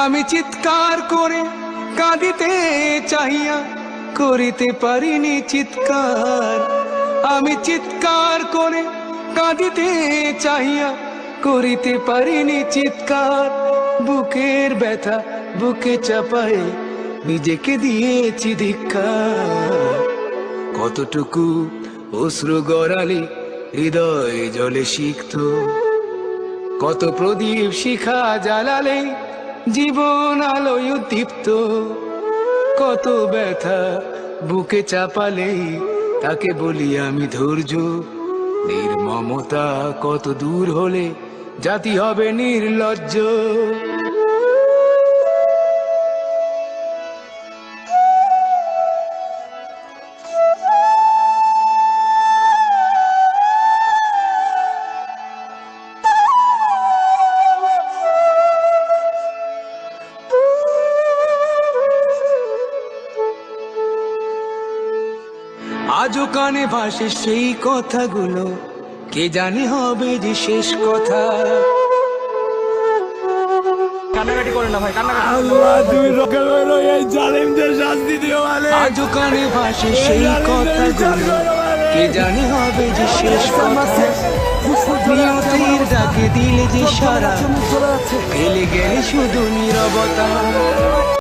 আমি চিৎকার করে কাঁদিতে চাহিয়া করিতে পারিনি চিৎকার। আমি চিৎকার করে কাঁদিতে চাহিয়া করিতে পারিনি চিৎকার। বুকের ব্যথা বুকে চাপায়ে নিজেকে দিয়েছি ধিক্কার। কতটুকু অশ্রু গড়ালে হৃদয় জলে সিক্ত, কত প্রদীপ শিখা জ্বালালে জীবন আলোয় উদ্দীপ্ত। কত ব্যথা বুকে চাপালে তাকে বলি আমি ধৈর্য। নির্মমতা কত দূর হলে জাতি হবে নির্লজ্জ। আজও কানে ভাসে সেই কথাগুলো, কে জানি হবে যে শেষ কথা। কান্নাকাটি করে না ভাই, কান্নাকাটি। আল্লাহ তুমি রক্ষা করো, এই জালিমদের শাস্তি দিও মালিক। আজও কানে ভাসে সেই কথাগুলো, কে জানি হবে যে শেষ কথা। নিয়তির ডাকে দিলে যে সারা, ফেলে গেলে শুধু নীরবতা।